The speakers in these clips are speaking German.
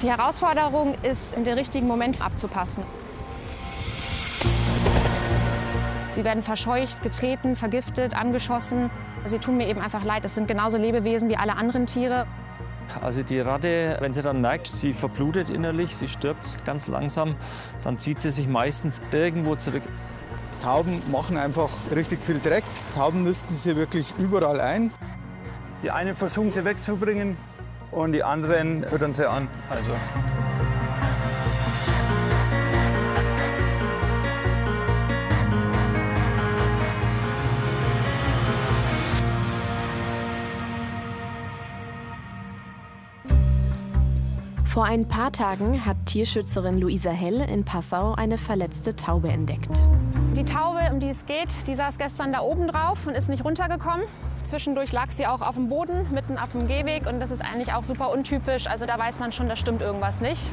Die Herausforderung ist, in den richtigen Moment abzupassen. Sie werden verscheucht, getreten, vergiftet, angeschossen. Sie tun mir eben einfach leid. Es sind genauso Lebewesen wie alle anderen Tiere. Also die Ratte, wenn sie dann merkt, sie verblutet innerlich, sie stirbt ganz langsam, dann zieht sie sich meistens irgendwo zurück. Tauben machen einfach richtig viel Dreck. Tauben nisten sie wirklich überall ein. Die einen versuchen sie wegzubringen und die anderen füttern sie an. Also. Vor ein paar Tagen hat Tierschützerin Luisa Hell in Passau eine verletzte Taube entdeckt. Die Taube, um die es geht, die saß gestern da oben drauf und ist nicht runtergekommen. Zwischendurch lag sie auch auf dem Boden, mitten auf dem Gehweg. Und das ist eigentlich auch super untypisch. Also da weiß man schon, da stimmt irgendwas nicht.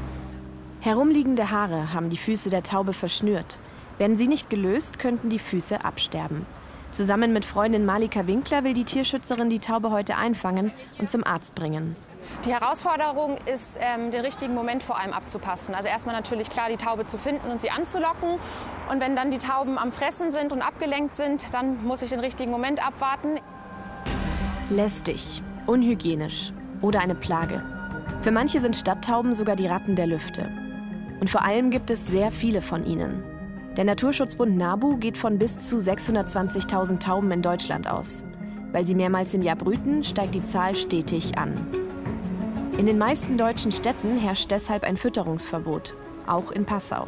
Herumliegende Haare haben die Füße der Taube verschnürt. Werden sie nicht gelöst, könnten die Füße absterben. Zusammen mit Freundin Malika Winkler will die Tierschützerin die Taube heute einfangen und zum Arzt bringen. Die Herausforderung ist, den richtigen Moment vor allem abzupassen. Also erstmal natürlich klar, die Taube zu finden und sie anzulocken. Und wenn dann die Tauben am Fressen sind und abgelenkt sind, dann muss ich den richtigen Moment abwarten. Lästig, unhygienisch oder eine Plage. Für manche sind Stadttauben sogar die Ratten der Lüfte. Und vor allem gibt es sehr viele von ihnen. Der Naturschutzbund NABU geht von bis zu 620.000 Tauben in Deutschland aus. Weil sie mehrmals im Jahr brüten, steigt die Zahl stetig an. In den meisten deutschen Städten herrscht deshalb ein Fütterungsverbot, auch in Passau.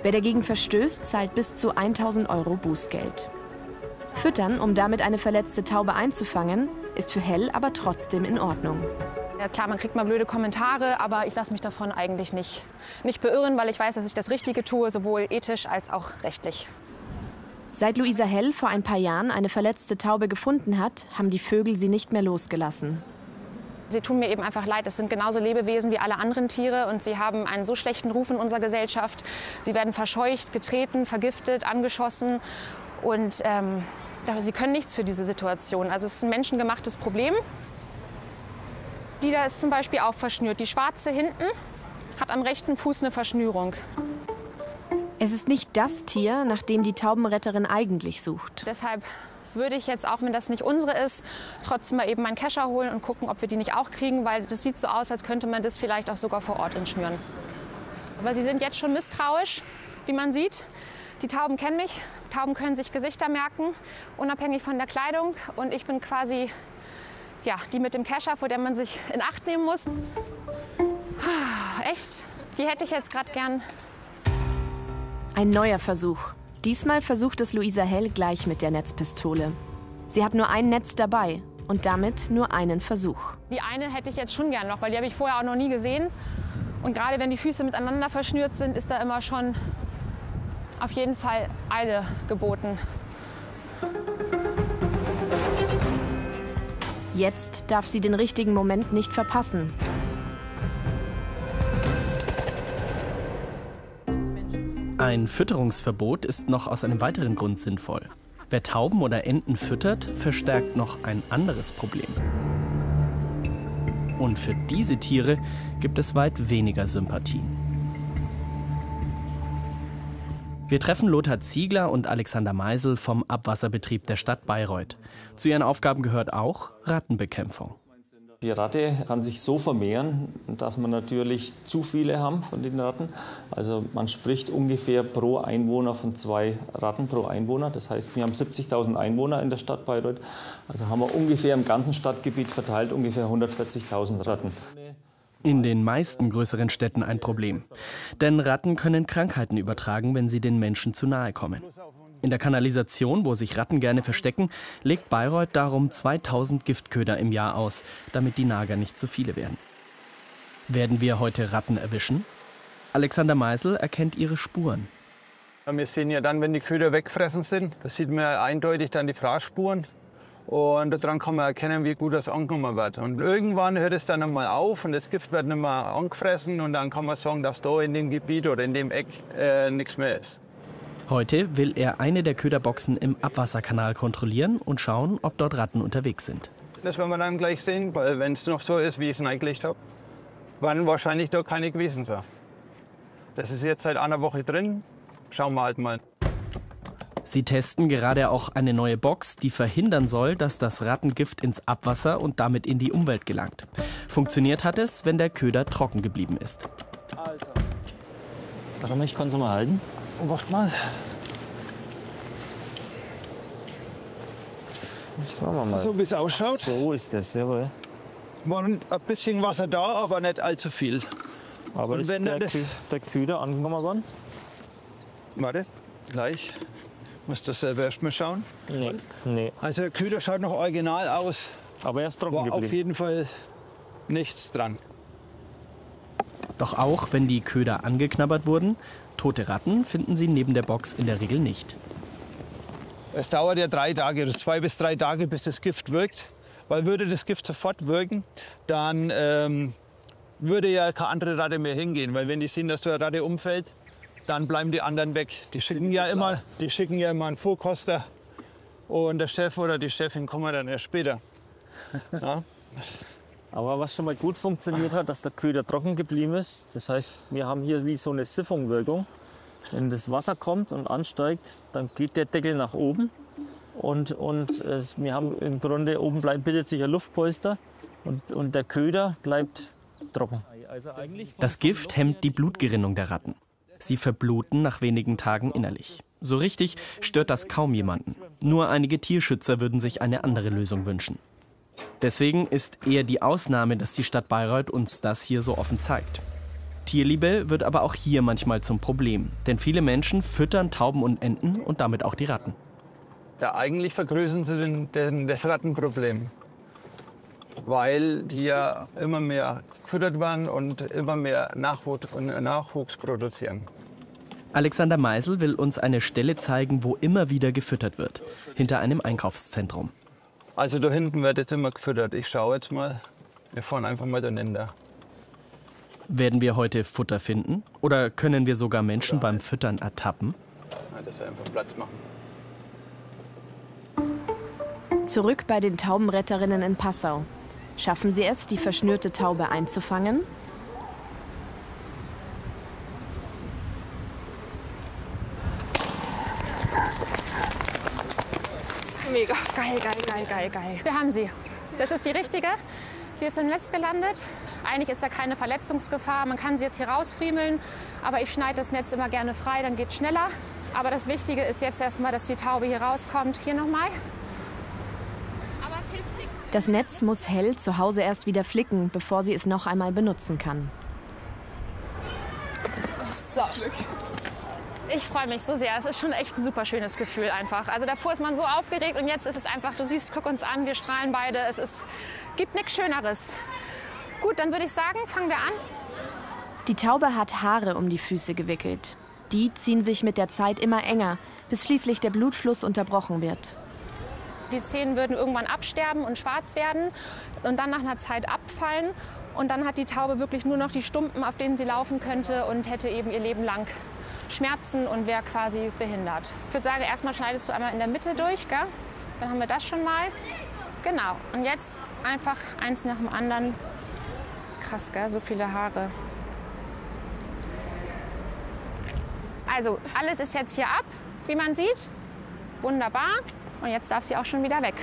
Wer dagegen verstößt, zahlt bis zu 1.000 € Bußgeld. Füttern, um damit eine verletzte Taube einzufangen, ist für Hell aber trotzdem in Ordnung. Ja klar, man kriegt mal blöde Kommentare, aber ich lasse mich davon eigentlich nicht beirren, weil ich weiß, dass ich das Richtige tue, sowohl ethisch als auch rechtlich. Seit Luisa Hell vor ein paar Jahren eine verletzte Taube gefunden hat, haben die Vögel sie nicht mehr losgelassen. Sie tun mir eben einfach leid. Es sind genauso Lebewesen wie alle anderen Tiere und sie haben einen so schlechten Ruf in unserer Gesellschaft. Sie werden verscheucht, getreten, vergiftet, angeschossen und sie können nichts für diese Situation. Also es ist ein menschengemachtes Problem. Die da ist zum Beispiel auch verschnürt. Die schwarze hinten hat am rechten Fuß eine Verschnürung. Es ist nicht das Tier, nach dem die Taubenretterin eigentlich sucht. Deshalb würde ich jetzt, auch wenn das nicht unsere ist, trotzdem mal eben meinen Kescher holen und gucken, ob wir die nicht auch kriegen, weil das sieht so aus, als könnte man das vielleicht auch sogar vor Ort entschnüren. Aber sie sind jetzt schon misstrauisch, wie man sieht. Die Tauben kennen mich, Tauben können sich Gesichter merken, unabhängig von der Kleidung. Und ich bin quasi die mit dem Kescher, vor der man sich in Acht nehmen muss. Echt, die hätte ich jetzt gerade gern. Ein neuer Versuch. Diesmal versucht es Luisa Hell gleich mit der Netzpistole. Sie hat nur ein Netz dabei und damit nur einen Versuch. Die eine hätte ich jetzt schon gern noch, weil die habe ich vorher auch noch nie gesehen. Und gerade wenn die Füße miteinander verschnürt sind, ist da immer schon auf jeden Fall Eile geboten. Jetzt darf sie den richtigen Moment nicht verpassen. Ein Fütterungsverbot ist noch aus einem weiteren Grund sinnvoll. Wer Tauben oder Enten füttert, verstärkt noch ein anderes Problem. Und für diese Tiere gibt es weit weniger Sympathien. Wir treffen Lothar Ziegler und Alexander Meisel vom Abwasserbetrieb der Stadt Bayreuth. Zu ihren Aufgaben gehört auch Rattenbekämpfung. Die Ratte kann sich so vermehren, dass man natürlich zu viele haben von den Ratten. Also man spricht ungefähr pro Einwohner von 2 Ratten pro Einwohner. Das heißt, wir haben 70.000 Einwohner in der Stadt Bayreuth. Also haben wir ungefähr im ganzen Stadtgebiet verteilt ungefähr 140.000 Ratten. In den meisten größeren Städten ein Problem. Denn Ratten können Krankheiten übertragen, wenn sie den Menschen zu nahe kommen. In der Kanalisation, wo sich Ratten gerne verstecken, legt Bayreuth darum 2000 Giftköder im Jahr aus, damit die Nager nicht zu viele werden. Werden wir heute Ratten erwischen? Alexander Meisel erkennt ihre Spuren. Wir sehen ja dann, wenn die Köder weggefressen sind, da sieht man eindeutig dann die Fraßspuren. Und daran kann man erkennen, wie gut das angenommen wird. Und irgendwann hört es dann einmal auf und das Gift wird nicht mehr angefressen. Und dann kann man sagen, dass da in dem Gebiet oder in dem Eck nichts mehr ist. Heute will er eine der Köderboxen im Abwasserkanal kontrollieren und schauen, ob dort Ratten unterwegs sind. Das werden wir dann gleich sehen, wenn es noch so ist, wie ich es reingelegt habe. werden wahrscheinlich da keine gewesen sein. Das ist jetzt seit einer Woche drin. Schauen wir halt mal. Sie testen gerade auch eine neue Box, die verhindern soll, dass das Rattengift ins Abwasser und damit in die Umwelt gelangt. Funktioniert hat es, wenn der Köder trocken geblieben ist. Also. Warte mal, ich kann es mal halten. Warte mal. Schauen wir mal. So wie es ausschaut. So ist das, jawohl. War ein bisschen Wasser da, aber nicht allzu viel. Aber Und ist wenn der Köder angekommen worden? Warte, gleich. Muss das selber erst mal schauen. Nee. Also der Köder schaut noch original aus. Aber er ist trocken War geblieben. auf jeden Fall nichts dran. Doch auch wenn die Köder angeknabbert wurden, tote Ratten finden Sie neben der Box in der Regel nicht. Es dauert ja 3 Tage, also 2 bis 3 Tage, bis das Gift wirkt. Weil würde das Gift sofort wirken, dann würde ja keine andere Ratte mehr hingehen. Weil wenn die sehen, dass so eine Ratte umfällt, dann bleiben die anderen weg. Die schicken ja immer einen Vorkoster und der Chef oder die Chefin kommen dann erst später. Ja. Aber was schon mal gut funktioniert hat, dass der Köder trocken geblieben ist. Das heißt, wir haben hier wie so eine Siphonwirkung. Wenn das Wasser kommt und ansteigt, dann geht der Deckel nach oben. Und wir haben im Grunde, oben bildet sich ein Luftpolster und der Köder bleibt trocken. Das Gift hemmt die Blutgerinnung der Ratten. Sie verbluten nach wenigen Tagen innerlich. So richtig stört das kaum jemanden. Nur einige Tierschützer würden sich eine andere Lösung wünschen. Deswegen ist eher die Ausnahme, dass die Stadt Bayreuth uns das hier so offen zeigt. Tierliebe wird aber auch hier manchmal zum Problem. Denn viele Menschen füttern Tauben und Enten und damit auch die Ratten. Ja, eigentlich vergrößern sie das Rattenproblem. Weil die ja immer mehr gefüttert werden und immer mehr Nachwuchs produzieren. Alexander Meisel will uns eine Stelle zeigen, wo immer wieder gefüttert wird. Hinter einem Einkaufszentrum. Also da hinten wird jetzt immer gefüttert. Ich schaue jetzt mal. Wir fahren einfach mal dahinter. Werden wir heute Futter finden? Oder können wir sogar Menschen beim Füttern ertappen? Ja, das einfach Platz machen. Zurück bei den Taubenretterinnen in Passau. Schaffen sie es, die verschnürte Taube einzufangen? Mega. Geil. Wir haben sie. Das ist die richtige. Sie ist im Netz gelandet. Eigentlich ist da keine Verletzungsgefahr. Man kann sie jetzt hier rausfriemeln. Aber ich schneide das Netz immer gerne frei, dann geht es schneller. Aber das Wichtige ist jetzt erstmal, dass die Taube hier rauskommt. Hier nochmal. Aber es hilft nichts. Das Netz muss Hell zu Hause erst wieder flicken, bevor sie es noch einmal benutzen kann. So. Ich freue mich so sehr. Es ist schon echt ein super schönes Gefühl einfach. Also davor ist man so aufgeregt und jetzt ist es einfach, du siehst, guck uns an, wir strahlen beide. Gibt nichts Schöneres. Gut, dann würde ich sagen, fangen wir an. Die Taube hat Haare um die Füße gewickelt. Die ziehen sich mit der Zeit immer enger, bis schließlich der Blutfluss unterbrochen wird. Die Zehen würden irgendwann absterben und schwarz werden und dann nach einer Zeit abfallen. Und dann hat die Taube wirklich nur noch die Stumpen, auf denen sie laufen könnte und hätte eben ihr Leben lang Schmerzen und wäre quasi behindert. Ich würde sagen, erstmal schneidest du einmal in der Mitte durch, gell? Dann haben wir das schon mal. Genau. Und jetzt einfach eins nach dem anderen. Krass, gell? So viele Haare. Also alles ist jetzt hier ab, wie man sieht. Wunderbar. Und jetzt darf sie auch schon wieder weg.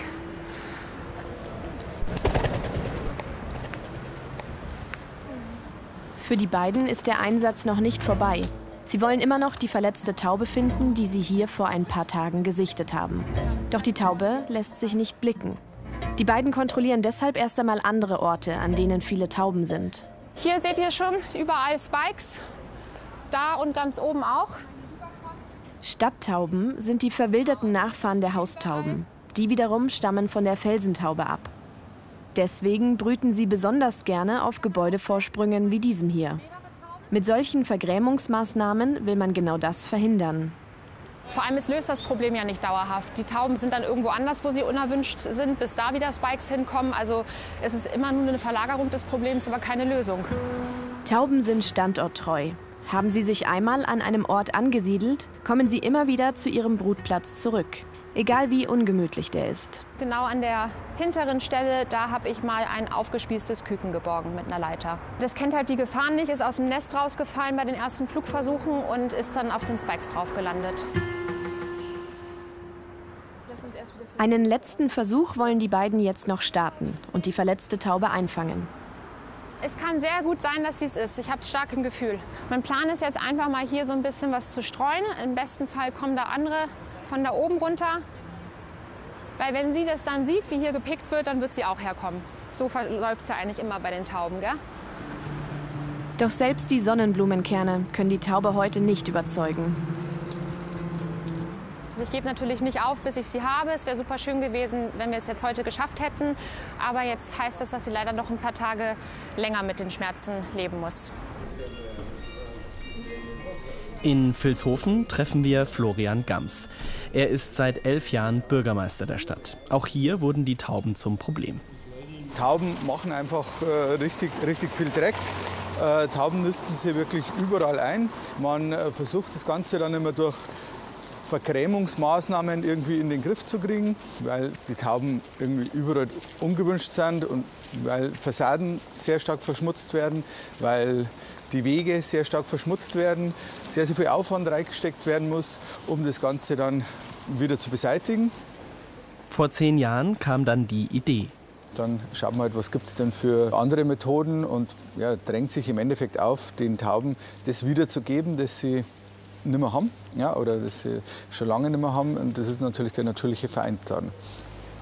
Für die beiden ist der Einsatz noch nicht vorbei. Sie wollen immer noch die verletzte Taube finden, die sie hier vor ein paar Tagen gesichtet haben. Doch die Taube lässt sich nicht blicken. Die beiden kontrollieren deshalb erst einmal andere Orte, an denen viele Tauben sind. Hier seht ihr schon überall Spikes. Da und ganz oben auch. Stadttauben sind die verwilderten Nachfahren der Haustauben. Die wiederum stammen von der Felsentaube ab. Deswegen brüten sie besonders gerne auf Gebäudevorsprüngen wie diesem hier. Mit solchen Vergrämungsmaßnahmen will man genau das verhindern. Vor allem, es löst das Problem ja nicht dauerhaft. Die Tauben sind dann irgendwo anders, wo sie unerwünscht sind, bis da wieder Spikes hinkommen. Also es ist immer nur eine Verlagerung des Problems, aber keine Lösung. Tauben sind standorttreu. Haben sie sich einmal an einem Ort angesiedelt, kommen sie immer wieder zu ihrem Brutplatz zurück. egal wie ungemütlich der ist. Genau an der hinteren Stelle, da habe ich mal ein aufgespießtes Küken geborgen mit einer Leiter. Das kennt halt die Gefahren nicht, ist aus dem Nest rausgefallen bei den ersten Flugversuchen und ist dann auf den Spikes drauf gelandet. Einen letzten Versuch wollen die beiden jetzt noch starten und die verletzte Taube einfangen. Es kann sehr gut sein, dass sie es ist. Ich habe es stark im Gefühl. Mein Plan ist jetzt einfach mal hier so ein bisschen was zu streuen. Im besten Fall kommen da andere von da oben runter. Weil wenn sie das dann sieht, wie hier gepickt wird, dann wird sie auch herkommen. So läuft es ja eigentlich immer bei den Tauben, gell? Doch selbst die Sonnenblumenkerne können die Taube heute nicht überzeugen. Also ich gebe natürlich nicht auf, bis ich sie habe. Es wäre super schön gewesen, wenn wir es jetzt heute geschafft hätten. Aber jetzt heißt es, dass sie leider noch ein paar Tage länger mit den Schmerzen leben muss. In Vilshofen treffen wir Florian Gams. Er ist seit 11 Jahren Bürgermeister der Stadt. Auch hier wurden die Tauben zum Problem. Tauben machen einfach richtig viel Dreck. Tauben nisten sie wirklich überall ein. Man versucht das Ganze dann immer durch Vergrämungsmaßnahmen irgendwie in den Griff zu kriegen, weil die Tauben irgendwie überall ungewünscht sind und weil Fassaden sehr stark verschmutzt werden, weil die Wege sehr stark verschmutzt werden, sehr viel Aufwand reingesteckt werden muss, um das Ganze dann wieder zu beseitigen. Vor 10 Jahren kam dann die Idee. Dann schaut man halt, was gibt es denn für andere Methoden und ja, drängt sich im Endeffekt auf, den Tauben das wiederzugeben, das sie nicht mehr haben, ja, oder das sie schon lange nicht mehr haben. Und das ist natürlich der natürliche Feind dann.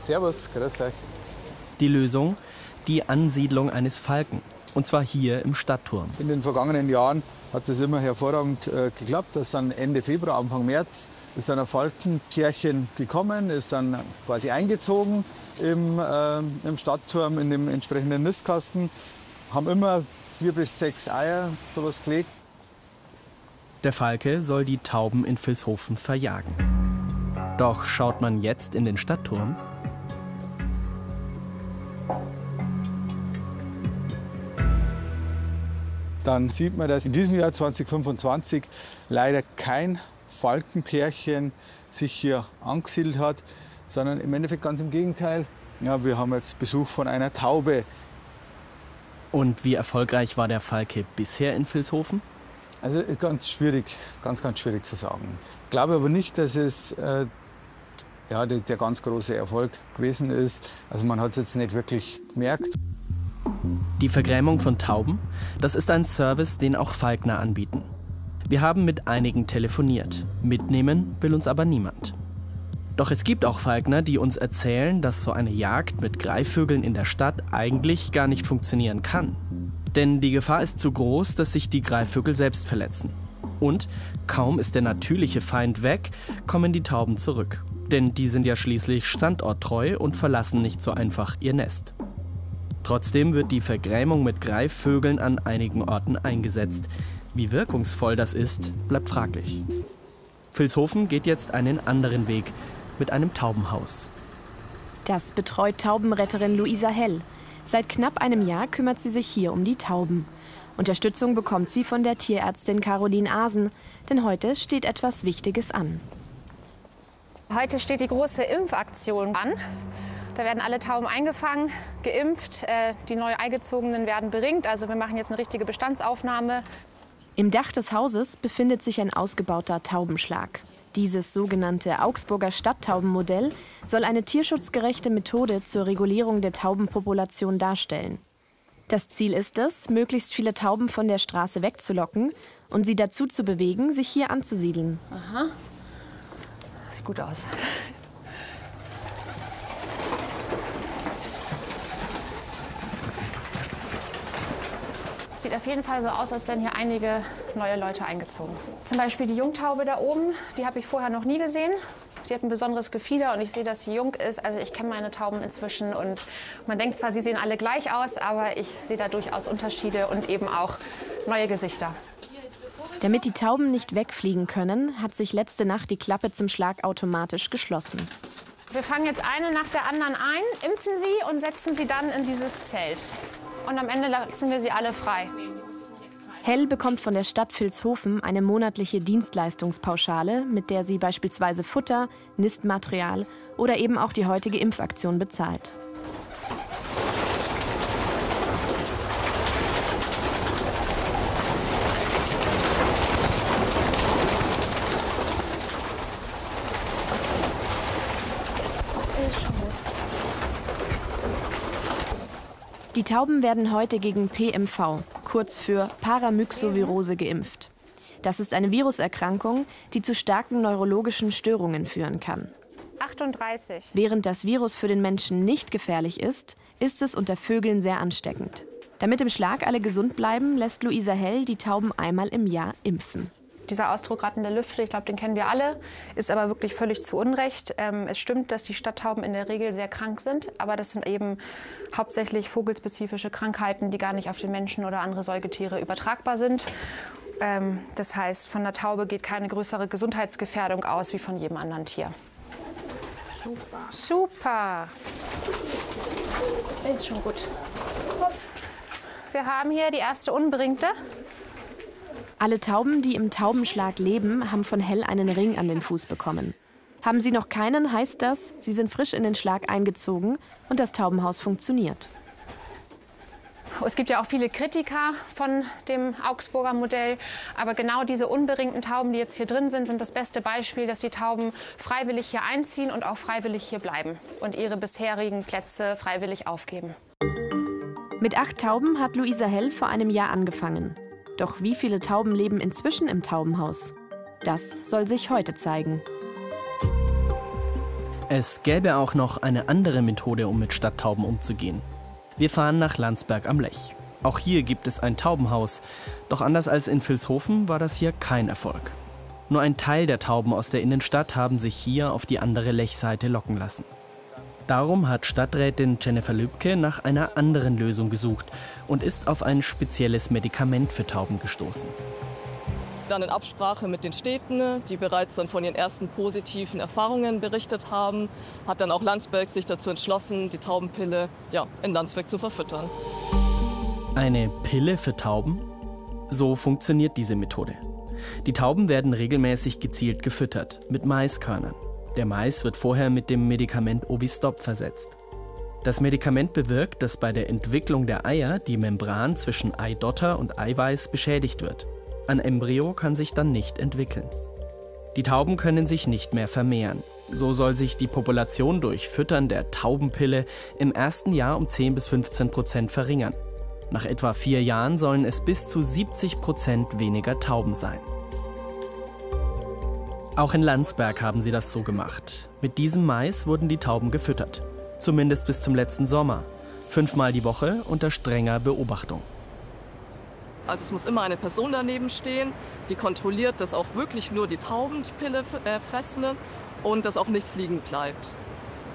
Servus, grüß euch. Die Lösung? Die Ansiedlung eines Falken. Und zwar hier im Stadtturm. In den vergangenen Jahren hat das immer hervorragend geklappt. Das dann Ende Februar, Anfang März ist dann ein Falkenpärchen gekommen, ist dann quasi eingezogen im Stadtturm, in dem entsprechenden Nistkasten. Haben immer 4 bis 6 Eier, sowas gelegt. Der Falke soll die Tauben in Vilshofen verjagen. Doch schaut man jetzt in den Stadtturm, dann sieht man, dass in diesem Jahr 2025 leider kein Falkenpärchen sich hier angesiedelt hat, sondern im Endeffekt ganz im Gegenteil. Ja, wir haben jetzt Besuch von einer Taube. Und wie erfolgreich war der Falke bisher in Vilshofen? Also ganz schwierig, ganz schwierig zu sagen. Ich glaube aber nicht, dass es der ganz große Erfolg gewesen ist. Also man hat es jetzt nicht wirklich gemerkt. Die Vergrämung von Tauben, das ist ein Service, den auch Falkner anbieten. Wir haben mit einigen telefoniert. Mitnehmen will uns aber niemand. Doch es gibt auch Falkner, die uns erzählen, dass so eine Jagd mit Greifvögeln in der Stadt eigentlich gar nicht funktionieren kann. Denn die Gefahr ist zu groß, dass sich die Greifvögel selbst verletzen. Und kaum ist der natürliche Feind weg, kommen die Tauben zurück. Denn die sind ja schließlich standorttreu und verlassen nicht so einfach ihr Nest. Trotzdem wird die Vergrämung mit Greifvögeln an einigen Orten eingesetzt. Wie wirkungsvoll das ist, bleibt fraglich. Vilshofen geht jetzt einen anderen Weg mit einem Taubenhaus. Das betreut Taubenretterin Luisa Hell. Seit knapp einem Jahr kümmert sie sich hier um die Tauben. Unterstützung bekommt sie von der Tierärztin Caroline Asen, denn heute steht etwas Wichtiges an. Heute steht die große Impfaktion an. Da werden alle Tauben eingefangen, geimpft, die neu eingezogenen werden beringt. Also wir machen jetzt eine richtige Bestandsaufnahme. Im Dach des Hauses befindet sich ein ausgebauter Taubenschlag. Dieses sogenannte Augsburger Stadttaubenmodell soll eine tierschutzgerechte Methode zur Regulierung der Taubenpopulation darstellen. Das Ziel ist es, möglichst viele Tauben von der Straße wegzulocken und sie dazu zu bewegen, sich hier anzusiedeln. Aha. Sieht gut aus. Sieht auf jeden Fall so aus, als wären hier einige neue Leute eingezogen. Zum Beispiel die Jungtaube da oben, die habe ich vorher noch nie gesehen. Die hat ein besonderes Gefieder und ich sehe, dass sie jung ist. Also ich kenne meine Tauben inzwischen und man denkt zwar, sie sehen alle gleich aus, aber ich sehe da durchaus Unterschiede und eben auch neue Gesichter. Damit die Tauben nicht wegfliegen können, hat sich letzte Nacht die Klappe zum Schlag automatisch geschlossen. Wir fangen jetzt eine nach der anderen ein, impfen sie und setzen sie dann in dieses Zelt. Und am Ende lassen wir sie alle frei. Hell bekommt von der Stadt Vilshofen eine monatliche Dienstleistungspauschale, mit der sie beispielsweise Futter, Nistmaterial oder eben auch die heutige Impfaktion bezahlt. Die Tauben werden heute gegen PMV, kurz für Paramyxovirose, geimpft. Das ist eine Viruserkrankung, die zu starken neurologischen Störungen führen kann. 38. Während das Virus für den Menschen nicht gefährlich ist, ist es unter Vögeln sehr ansteckend. Damit im Schlag alle gesund bleiben, lässt Luisa Hell die Tauben einmal im Jahr impfen. Dieser Ausdruck Ratten der Lüfte, ich glaube, den kennen wir alle, ist aber wirklich völlig zu Unrecht. Es stimmt, dass die Stadttauben in der Regel sehr krank sind, aber das sind eben hauptsächlich vogelspezifische Krankheiten, die gar nicht auf den Menschen oder andere Säugetiere übertragbar sind. Das heißt, von der Taube geht keine größere Gesundheitsgefährdung aus wie von jedem anderen Tier. Super. Super. Ist schon gut. Wir haben hier die erste Unberingte. Alle Tauben, die im Taubenschlag leben, haben von Hell einen Ring an den Fuß bekommen. Haben sie noch keinen, heißt das, sie sind frisch in den Schlag eingezogen und das Taubenhaus funktioniert. Es gibt ja auch viele Kritiker von dem Augsburger Modell, aber genau diese unberingten Tauben, die jetzt hier drin sind, sind das beste Beispiel, dass die Tauben freiwillig hier einziehen und auch freiwillig hier bleiben und ihre bisherigen Plätze freiwillig aufgeben. Mit 8 Tauben hat Luisa Hell vor einem Jahr angefangen. Doch wie viele Tauben leben inzwischen im Taubenhaus? Das soll sich heute zeigen. Es gäbe auch noch eine andere Methode, um mit Stadttauben umzugehen. Wir fahren nach Landsberg am Lech. Auch hier gibt es ein Taubenhaus. Doch anders als in Vilshofen war das hier kein Erfolg. Nur ein Teil der Tauben aus der Innenstadt haben sich hier auf die andere Lechseite locken lassen. Darum hat Stadträtin Jennifer Lübke nach einer anderen Lösung gesucht und ist auf ein spezielles Medikament für Tauben gestoßen. Dann in Absprache mit den Städten, die bereits dann von ihren ersten positiven Erfahrungen berichtet haben, hat dann auch Landsberg sich dazu entschlossen, die Taubenpille in Landsberg zu verfüttern. Eine Pille für Tauben? So funktioniert diese Methode. Die Tauben werden regelmäßig gezielt gefüttert mit Maiskörnern. Der Mais wird vorher mit dem Medikament Ovistop versetzt. Das Medikament bewirkt, dass bei der Entwicklung der Eier die Membran zwischen Eidotter und Eiweiß beschädigt wird. Ein Embryo kann sich dann nicht entwickeln. Die Tauben können sich nicht mehr vermehren. So soll sich die Population durch Füttern der Taubenpille im ersten Jahr um 10–15% verringern. Nach etwa 4 Jahren sollen es bis zu 70% weniger Tauben sein. Auch in Landsberg haben sie das so gemacht. Mit diesem Mais wurden die Tauben gefüttert. Zumindest bis zum letzten Sommer. 5-mal die Woche unter strenger Beobachtung. Also es muss immer eine Person daneben stehen, die kontrolliert, dass auch wirklich nur die Tauben die Pille fressen und dass auch nichts liegen bleibt.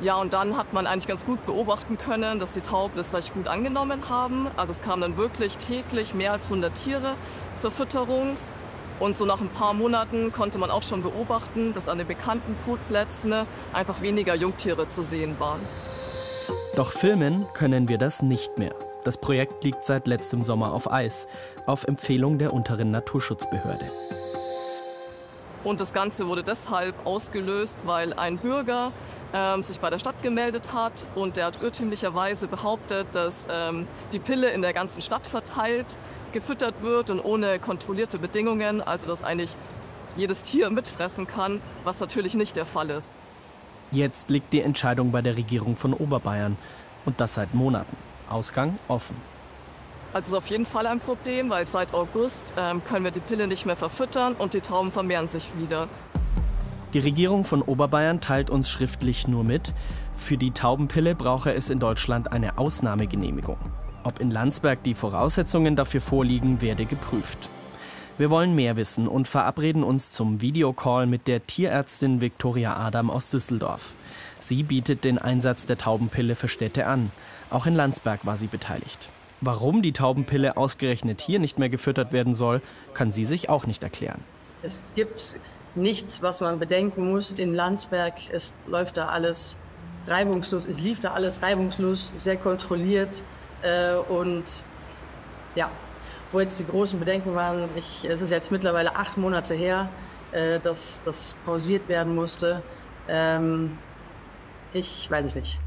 Ja, und dann hat man eigentlich ganz gut beobachten können, dass die Tauben das recht gut angenommen haben. Also es kamen dann wirklich täglich mehr als 100 Tiere zur Fütterung. Und so nach ein paar Monaten konnte man auch schon beobachten, dass an den bekannten Brutplätzen einfach weniger Jungtiere zu sehen waren. Doch filmen können wir das nicht mehr. Das Projekt liegt seit letztem Sommer auf Eis, auf Empfehlung der unteren Naturschutzbehörde. Und das Ganze wurde deshalb ausgelöst, weil ein Bürger sich bei der Stadt gemeldet hat und der hat irrtümlicherweise behauptet, dass die Pille in der ganzen Stadt verteilt gefüttert wird und ohne kontrollierte Bedingungen, also dass eigentlich jedes Tier mitfressen kann, was natürlich nicht der Fall ist. Jetzt liegt die Entscheidung bei der Regierung von Oberbayern und das seit Monaten. Ausgang offen. Also es ist auf jeden Fall ein Problem, weil seit August können wir die Pille nicht mehr verfüttern und die Tauben vermehren sich wieder. Die Regierung von Oberbayern teilt uns schriftlich nur mit, für die Taubenpille brauche es in Deutschland eine Ausnahmegenehmigung. Ob in Landsberg die Voraussetzungen dafür vorliegen, werde geprüft. Wir wollen mehr wissen und verabreden uns zum Videocall mit der Tierärztin Viktoria Adam aus Düsseldorf. Sie bietet den Einsatz der Taubenpille für Städte an. Auch in Landsberg war sie beteiligt. Warum die Taubenpille ausgerechnet hier nicht mehr gefüttert werden soll, kann sie sich auch nicht erklären. Es gibt nichts, was man bedenken muss. In Landsberg läuft da alles reibungslos, es lief da alles reibungslos, sehr kontrolliert. Und wo jetzt die großen Bedenken waren, es ist jetzt mittlerweile 8 Monate her, dass das pausiert werden musste. Ich weiß es nicht.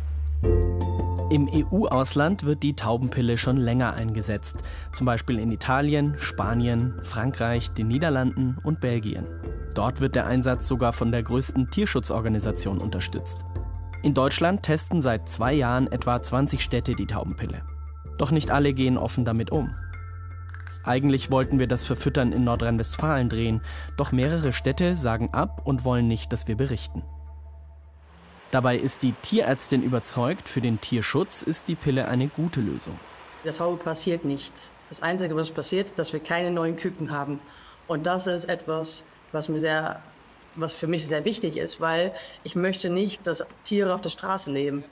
Im EU-Ausland wird die Taubenpille schon länger eingesetzt. Zum Beispiel in Italien, Spanien, Frankreich, den Niederlanden und Belgien. Dort wird der Einsatz sogar von der größten Tierschutzorganisation unterstützt. In Deutschland testen seit 2 Jahren etwa 20 Städte die Taubenpille. Doch nicht alle gehen offen damit um. Eigentlich wollten wir das Verfüttern in Nordrhein-Westfalen drehen, doch mehrere Städte sagen ab und wollen nicht, dass wir berichten. Dabei ist die Tierärztin überzeugt, für den Tierschutz ist die Pille eine gute Lösung. Der Taube passiert nichts. Das Einzige, was passiert, dass wir keine neuen Küken haben. Und das ist etwas, was für mich sehr wichtig ist, weil ich möchte nicht, dass Tiere auf der Straße leben.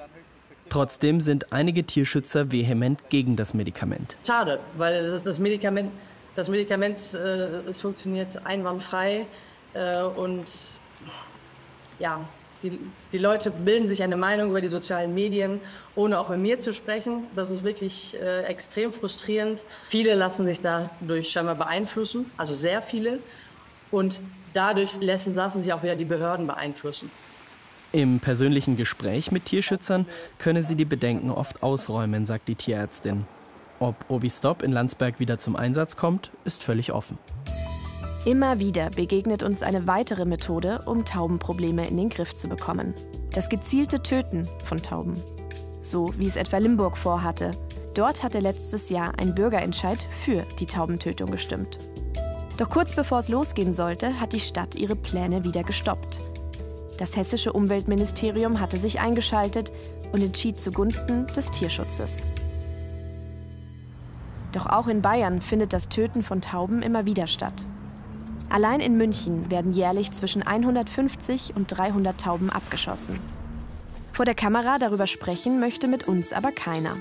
Trotzdem sind einige Tierschützer vehement gegen das Medikament. Schade, weil das Medikament es funktioniert einwandfrei und ja, die Leute bilden sich eine Meinung über die sozialen Medien, ohne auch mit mir zu sprechen. Das ist wirklich extrem frustrierend. Viele lassen sich dadurch scheinbar beeinflussen, also sehr viele. Und dadurch lassen sich auch wieder die Behörden beeinflussen. Im persönlichen Gespräch mit Tierschützern könne sie die Bedenken oft ausräumen, sagt die Tierärztin. Ob Ovistop in Landsberg wieder zum Einsatz kommt, ist völlig offen. Immer wieder begegnet uns eine weitere Methode, um Taubenprobleme in den Griff zu bekommen. Das gezielte Töten von Tauben. So wie es etwa Limburg vorhatte. Dort hatte letztes Jahr ein Bürgerentscheid für die Taubentötung gestimmt. Doch kurz bevor es losgehen sollte, hat die Stadt ihre Pläne wieder gestoppt. Das hessische Umweltministerium hatte sich eingeschaltet und entschied zugunsten des Tierschutzes. Doch auch in Bayern findet das Töten von Tauben immer wieder statt. Allein in München werden jährlich zwischen 150 und 300 Tauben abgeschossen. Vor der Kamera darüber sprechen möchte mit uns aber keiner.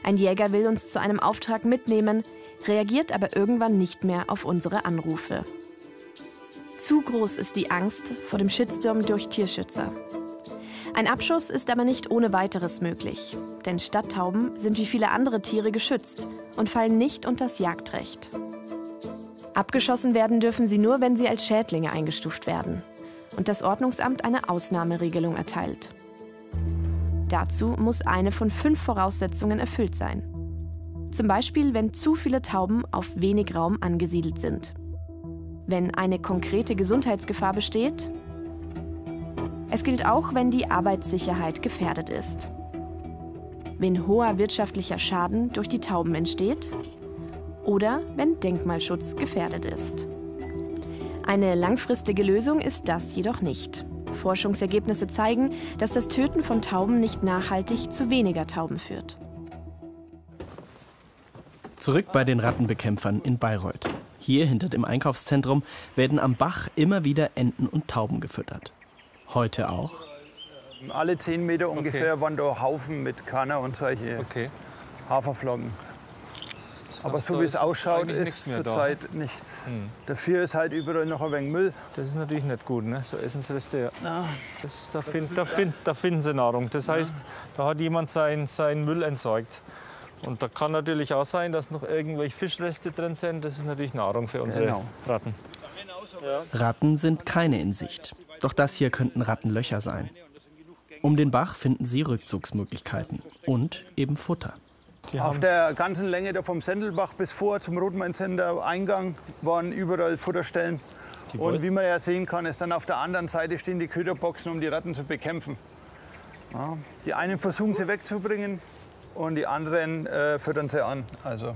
Ein Jäger will uns zu einem Auftrag mitnehmen, reagiert aber irgendwann nicht mehr auf unsere Anrufe. Zu groß ist die Angst vor dem Shitstorm durch Tierschützer. Ein Abschuss ist aber nicht ohne weiteres möglich, denn Stadttauben sind wie viele andere Tiere geschützt und fallen nicht unter das Jagdrecht. Abgeschossen werden dürfen sie nur, wenn sie als Schädlinge eingestuft werden und das Ordnungsamt eine Ausnahmeregelung erteilt. Dazu muss eine von 5 Voraussetzungen erfüllt sein. Zum Beispiel, wenn zu viele Tauben auf wenig Raum angesiedelt sind. Wenn eine konkrete Gesundheitsgefahr besteht. Es gilt auch, wenn die Arbeitssicherheit gefährdet ist. Wenn hoher wirtschaftlicher Schaden durch die Tauben entsteht. Oder wenn Denkmalschutz gefährdet ist. Eine langfristige Lösung ist das jedoch nicht. Forschungsergebnisse zeigen, dass das Töten von Tauben nicht nachhaltig zu weniger Tauben führt. Zurück bei den Rattenbekämpfern in Bayreuth. Hier hinter dem Einkaufszentrum werden am Bach immer wieder Enten und Tauben gefüttert. Heute auch. Alle 10 Meter ungefähr waren da Haufen mit Körner und solche Haferflocken. Aber so wie es ausschaut, ist zurzeit nichts. Dafür ist halt überall noch ein wenig Müll. Das ist natürlich nicht gut, ne? So Essensreste. Ja. Da finden sie Nahrung. Das heißt, da hat jemand seinen Müll entsorgt. Und da kann natürlich auch sein, dass noch irgendwelche Fischreste drin sind. Das ist natürlich Nahrung für unsere Ratten. Ratten sind keine in Sicht. Doch das hier könnten Rattenlöcher sein. Um den Bach finden sie Rückzugsmöglichkeiten und eben Futter. Auf der ganzen Länge vom Sendelbach bis vor zum Rotmeincenter Eingang waren überall Futterstellen. Und wie man ja sehen kann, ist dann auf der anderen Seite stehen die Köderboxen, um die Ratten zu bekämpfen. Ja, die einen versuchen sie wegzubringen und die anderen füttern sie an. Also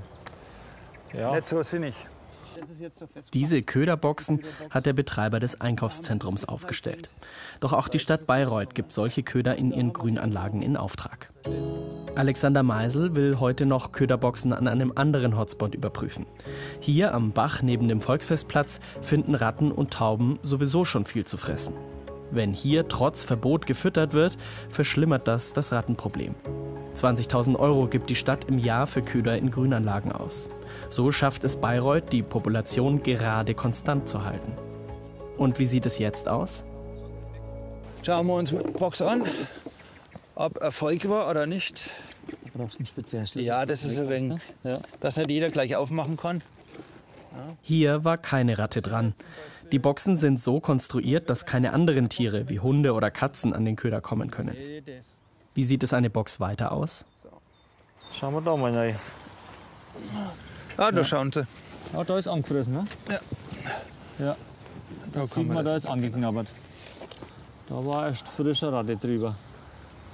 nicht so sinnig. Diese Köderboxen hat der Betreiber des Einkaufszentrums aufgestellt. Doch auch die Stadt Bayreuth gibt solche Köder in ihren Grünanlagen in Auftrag. Alexander Meisel will heute noch Köderboxen an einem anderen Hotspot überprüfen. Hier am Bach neben dem Volksfestplatz finden Ratten und Tauben sowieso schon viel zu fressen. Wenn hier trotz Verbot gefüttert wird, verschlimmert das Rattenproblem. 20.000 € gibt die Stadt im Jahr für Köder in Grünanlagen aus. So schafft es Bayreuth, die Population gerade konstant zu halten. Und wie sieht es jetzt aus? Schauen wir uns die Box an, ob Erfolg war oder nicht. brauchst du einen speziellen Schlüssel. Ja, das ist ein wenig, dass nicht jeder gleich aufmachen kann. Hier war keine Ratte dran. Die Boxen sind so konstruiert, dass keine anderen Tiere wie Hunde oder Katzen an den Köder kommen können. Wie sieht es eine Box weiter aus? Schauen wir da mal rein. Ah, da schauen Sie. Ah, da ist angefressen, ne? Ja. Ja. Da sieht man, da ist angeknabbert. Da war erst frische Ratte drüber,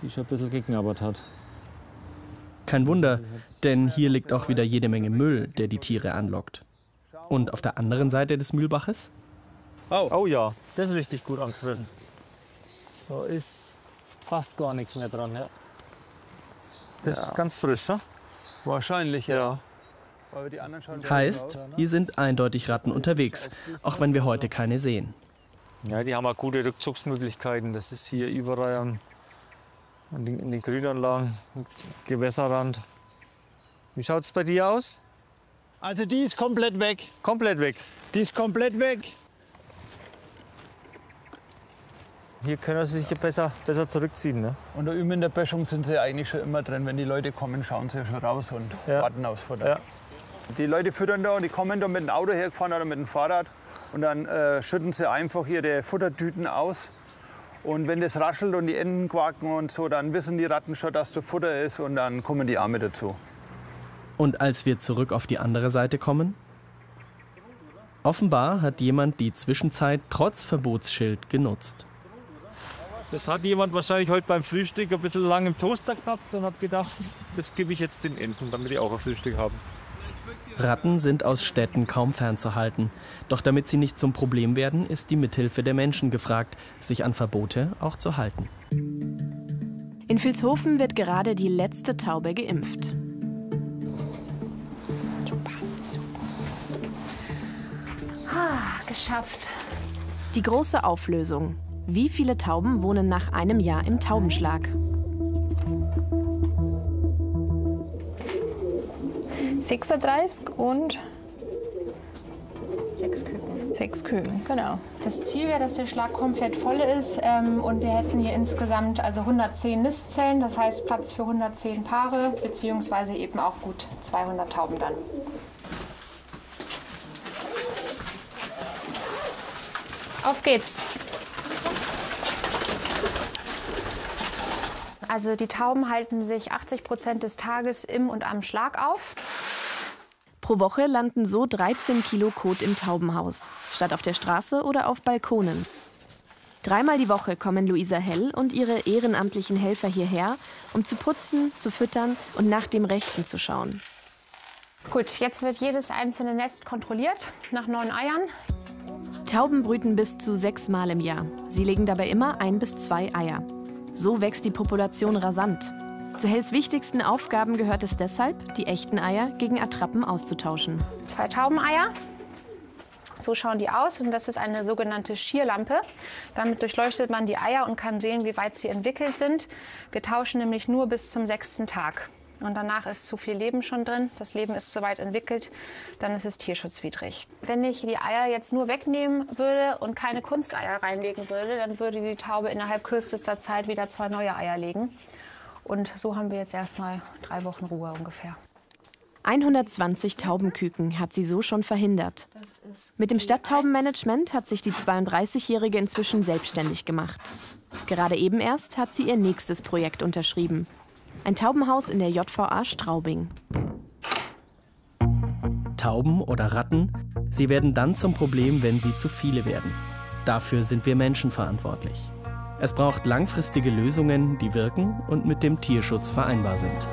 die schon ein bisschen geknabbert hat. Kein Wunder, denn hier liegt auch wieder jede Menge Müll, der die Tiere anlockt. Und auf der anderen Seite des Mühlbaches? Oh ja, das ist richtig gut angefressen. Da ist fast gar nichts mehr dran. Ja. Das ist ganz frisch, ne? Wahrscheinlich, ja. Aber die anderen schauen Heißt, hier sind eindeutig Ratten unterwegs, auch wenn wir heute keine sehen. Ja, die haben auch gute Rückzugsmöglichkeiten. Das ist hier überall in den Grünanlagen, Gewässerrand. Wie schaut es bei dir aus? Also die ist komplett weg. Komplett weg. Die ist komplett weg. Hier können sie sich besser zurückziehen. Ne? Und da üben in der Böschung sind sie eigentlich schon immer drin. Wenn die Leute kommen, schauen sie schon raus und warten aufs Futter. Ja. Die Leute füttern da und die kommen da mit dem Auto hergefahren oder mit dem Fahrrad. Und dann schütten sie einfach ihre Futtertüten aus. Und wenn das raschelt und die Enten quaken und so, dann wissen die Ratten schon, dass da Futter ist und dann kommen die Arme dazu. Und als wir zurück auf die andere Seite kommen? Offenbar hat jemand die Zwischenzeit trotz Verbotsschild genutzt. Das hat jemand wahrscheinlich heute beim Frühstück ein bisschen lang im Toaster gehabt und hat gedacht, das gebe ich jetzt den Enten, damit die auch ein Frühstück haben. Ratten sind aus Städten kaum fernzuhalten. Doch damit sie nicht zum Problem werden, ist die Mithilfe der Menschen gefragt, sich an Verbote auch zu halten. In Vilshofen wird gerade die letzte Taube geimpft. Geschafft. Die große Auflösung. Wie viele Tauben wohnen nach einem Jahr im Taubenschlag? 36 und 6 Küken. 6 Küken, genau. Das Ziel wäre, dass der Schlag komplett voll ist und wir hätten hier insgesamt also 110 Nistzellen, das heißt Platz für 110 Paare, beziehungsweise eben auch gut 200 Tauben dann. Auf geht's! Also die Tauben halten sich 80% des Tages im und am Schlag auf. Pro Woche landen so 13 Kilo Kot im Taubenhaus, statt auf der Straße oder auf Balkonen. 3-mal die Woche kommen Luisa Hell und ihre ehrenamtlichen Helfer hierher, um zu putzen, zu füttern und nach dem Rechten zu schauen. Gut, jetzt wird jedes einzelne Nest kontrolliert nach 9 Eiern. Tauben brüten bis zu 6-mal im Jahr. Sie legen dabei immer 1 bis 2 Eier. So wächst die Population rasant. Zu Hells wichtigsten Aufgaben gehört es deshalb, die echten Eier gegen Attrappen auszutauschen. 2 Taubeneier. So schauen die aus und das ist eine sogenannte Schierlampe. Damit durchleuchtet man die Eier und kann sehen, wie weit sie entwickelt sind. Wir tauschen nämlich nur bis zum 6. Tag. Und danach ist zu viel Leben schon drin. Das Leben ist zu weit entwickelt, dann ist es tierschutzwidrig. Wenn ich die Eier jetzt nur wegnehmen würde und keine Kunsteier reinlegen würde, dann würde die Taube innerhalb kürzester Zeit wieder 2 neue Eier legen. Und so haben wir jetzt erstmal 3 Wochen Ruhe ungefähr. 120 Taubenküken hat sie so schon verhindert. Mit dem Stadttaubenmanagement hat sich die 32-Jährige inzwischen selbstständig gemacht. Gerade eben erst hat sie ihr nächstes Projekt unterschrieben. Ein Taubenhaus in der JVA Straubing. Tauben oder Ratten, sie werden dann zum Problem, wenn sie zu viele werden. Dafür sind wir Menschen verantwortlich. Es braucht langfristige Lösungen, die wirken und mit dem Tierschutz vereinbar sind.